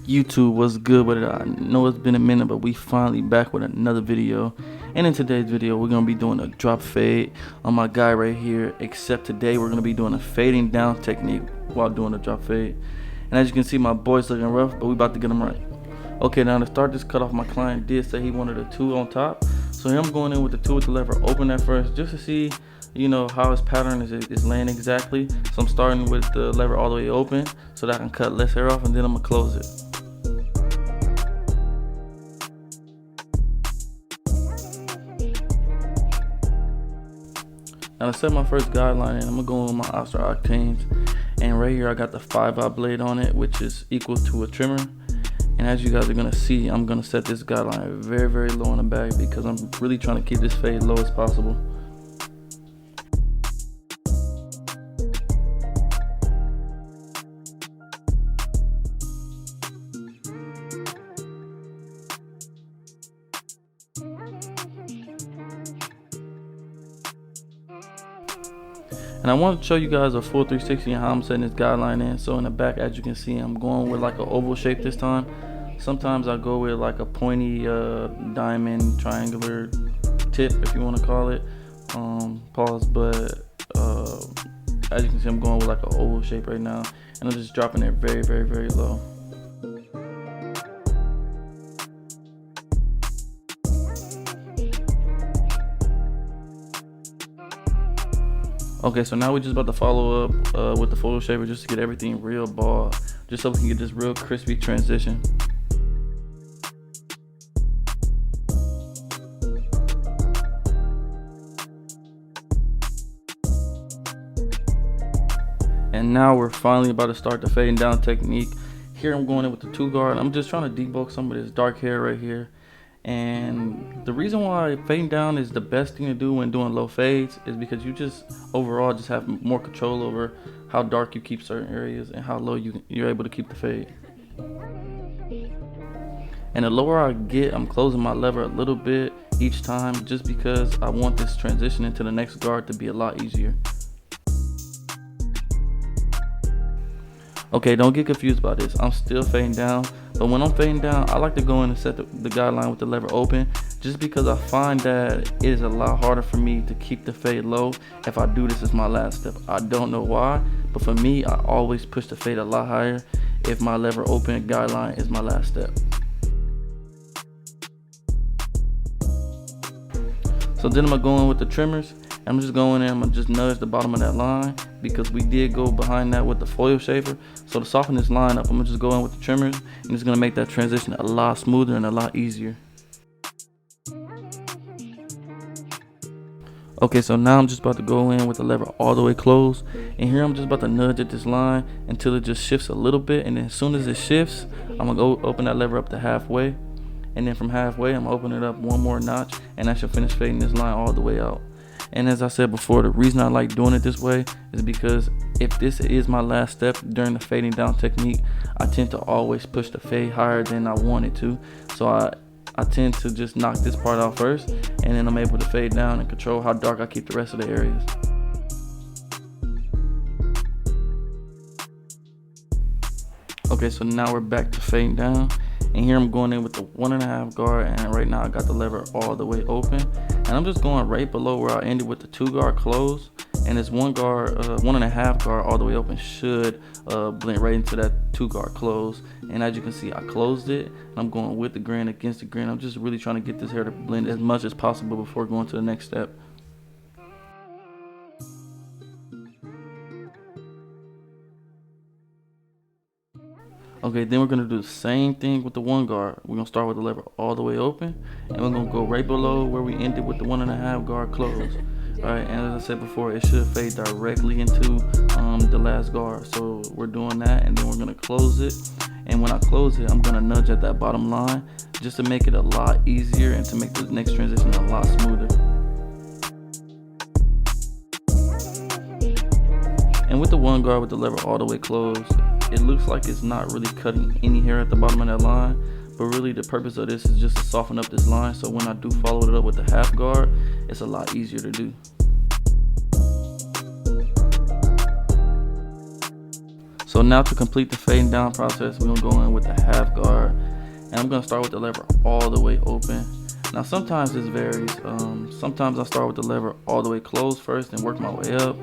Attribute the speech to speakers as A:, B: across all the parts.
A: YouTube, what's good with it? I know it's been a minute, but we finally back with another video. And in today's video, we're gonna be doing a drop fade on my guy right here. Except today, we're gonna be doing a fading down technique while doing the drop fade. And as you can see, my boy's looking rough, but we about to get him right. Okay, now to start this cutoff, my client did say he wanted a 2 on top. So here I'm going in with the 2 with the lever open at first, just to see, you know, how his pattern is laying exactly. So I'm starting with the lever all the way open so that I can cut less hair off, and then I'm gonna close it. Now to set my first guideline in, I'm gonna go with my Oscar Octanes, and right here I got the 5/0 blade on it, which is equal to a trimmer. And as you guys are gonna see, I'm gonna set this guideline very low in the back because I'm really trying to keep this fade low as possible. And I want to show you guys a full 360 and how I'm setting this guideline in. So in the back, as you can see, I'm going with like an oval shape this time. Sometimes I go with like a pointy diamond triangular tip, if you want to call it. Pause. But as you can see, I'm going with like an oval shape right now, and I'm just dropping it very low. Okay, so now we're just about to follow up with the photo shaper just to get everything real bald, just so we can get this real crispy transition. And now we're finally about to start the fading down technique. Here I'm going in with the 2 guard. I'm just trying to debulk some of this dark hair right here. And the reason why fading down is the best thing to do when doing low fades is because you just overall just have more control over how dark you keep certain areas and how low you're able to keep the fade. And the lower I get, I'm closing my lever a little bit each time, just because I want this transition into the next guard to be a lot easier. Okay, don't get confused about this. I'm still fading down, but when I'm fading down, I like to go in and set the guideline with the lever open, just because I find that it is a lot harder for me to keep the fade low if I do this as my last step. I don't know why, but for me, I always push the fade a lot higher if my lever open guideline is my last step. So then I'm gonna go in with the trimmers. I'm just going in, I'm gonna just nudge the bottom of that line because we did go behind that with the foil shaper. So to soften this line up, I'm gonna just go in with the trimmers, and it's gonna make that transition a lot smoother and a lot easier. Okay, so now I'm just about to go in with the lever all the way closed, and here I'm just about to nudge at this line until it just shifts a little bit, and then as soon as it shifts, I'm gonna go open that lever up to halfway, and then from halfway, I'm gonna open it up one more notch, and I should finish fading this line all the way out. And as I said before, the reason I like doing it this way is because if this is my last step during the fading down technique, I tend to always push the fade higher than I want it to. So I tend to just knock this part out first, and then I'm able to fade down and control how dark I keep the rest of the areas. Okay, so now we're back to fading down, and here I'm going in with the 1.5 guard, and right now I got the lever all the way open, and I'm just going right below where I ended with the 2 guard close, and this 1.5 guard all the way open should blend right into that 2 guard close. And as you can see, I closed it, and I'm going with the grain against the grain. I'm just really trying to get this hair to blend as much as possible before going to the next step. Okay, then we're gonna do the same thing with the 1 guard. We're gonna start with the lever all the way open, and we're gonna go right below where we ended with the 1.5 guard close. Alright, and as I said before, it should fade directly into the last guard. So we're doing that, and then we're gonna close it. And when I close it, I'm gonna nudge at that bottom line just to make it a lot easier and to make the next transition a lot smoother. And with the 1 guard with the lever all the way closed, it looks like it's not really cutting any hair at the bottom of that line, but really the purpose of this is just to soften up this line, so when I do follow it up with the half guard, it's a lot easier to do. So now to complete the fading down process, we're gonna go in with the half guard, and I'm gonna start with the lever all the way open. Now sometimes this varies. Sometimes I start with the lever all the way closed first and work my way up,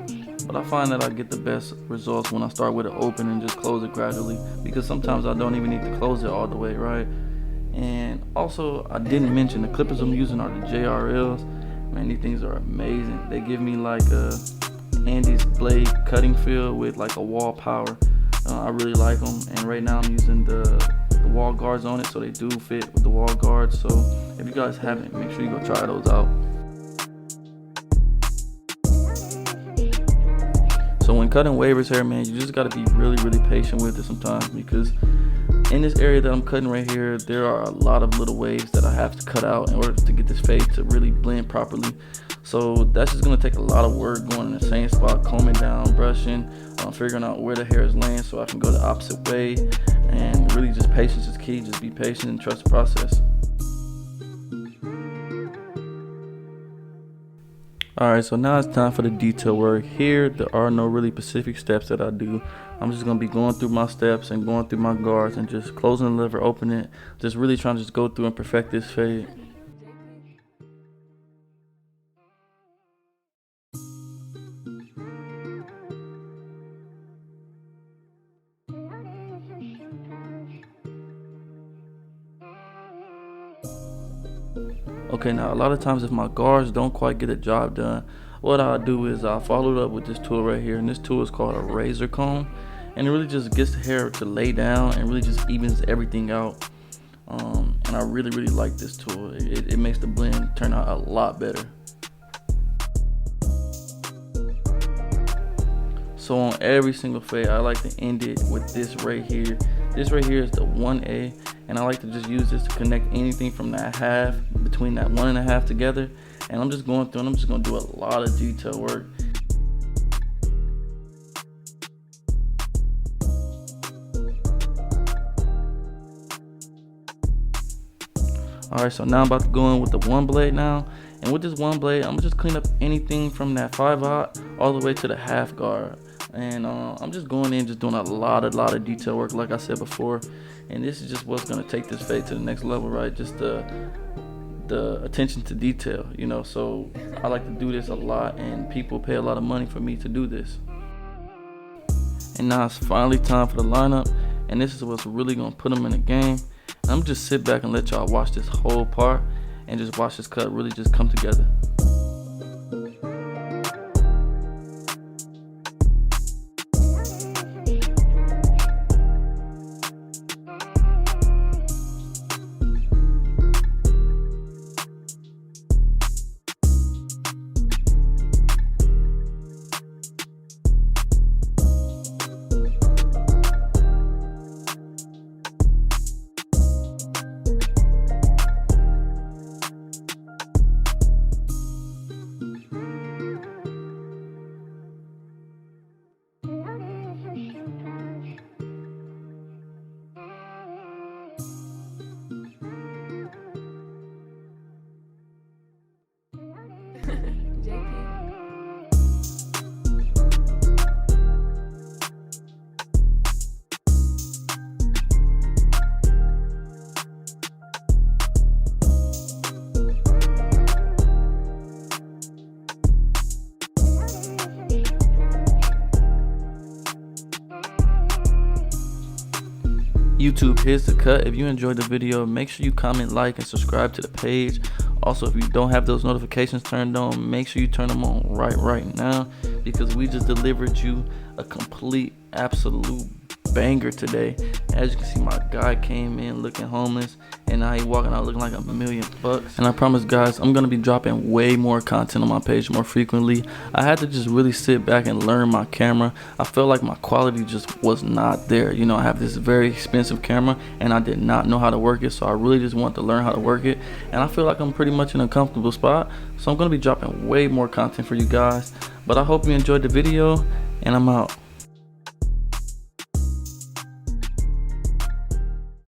A: but I find that I get the best results when I start with it open and just close it gradually, because sometimes I don't even need to close it all the way, right? And also, I didn't mention the clippers I'm using are the JRLs. Man, these things are amazing. They give me like a Andy's blade cutting feel with like a Wahl power. I really like them, and right now I'm using the Wahl guards on it, so they do fit with the Wahl guards. So if you guys haven't, make sure you go try those out. So when cutting wavers hair, man, you just gotta be really patient with it sometimes, because in this area that I'm cutting right here, there are a lot of little waves that I have to cut out in order to get this fade to really blend properly. So that's just gonna take a lot of work going in the same spot, combing down, brushing, figuring out where the hair is laying so I can go the opposite way. And really just patience is key. Just be patient and trust the process. Alright, so now it's time for the detail work. Here, there are no really specific steps that I do. I'm just going to be going through my steps and going through my guards and just closing the lever, opening it. Just really trying to just go through and perfect this fade. Okay, now a lot of times if my guards don't quite get the job done, what I'll do is I'll follow it up with this tool right here, and this tool is called a razor comb, and it really just gets the hair to lay down and really just evens everything out. And I really like this tool. It makes the blend turn out a lot better. So on every single fade, I like to end it with this right here. This right here is the 1A, and I like to just use this to connect anything from that half, between that 1 and a half together. And I'm just going through and I'm just gonna do a lot of detail work. Alright, so now I'm about to go in with the one blade now. And with this one blade, I'm gonna just clean up anything from that 5/0 all the way to the half guard. And I'm just going in, just doing a lot of detail work, like I said before. And this is just what's gonna take this fade to the next level, right? Just the attention to detail, you know. So I like to do this a lot, and people pay a lot of money for me to do this. And now it's finally time for the lineup, and this is what's really gonna put them in the game. And I'm just sit back and let y'all watch this whole part and just watch this cut really just come together. YouTube, here's the cut. If you enjoyed the video, make sure you comment, like, and subscribe to the page. Also, if you don't have those notifications turned on, make sure you turn them on right now, because we just delivered you a complete, absolute banger today. As you can see, my guy came in looking homeless, and now he's walking out looking like $1 million. And I promise, guys, I'm gonna be dropping way more content on my page more frequently. I had to just really sit back and learn my camera. I felt like my quality just was not there. You know, I have this very expensive camera, and I did not know how to work it, so I really just want to learn how to work it. And I feel like I'm pretty much in a comfortable spot, so I'm gonna be dropping way more content for you guys. But I hope you enjoyed the video, and I'm out.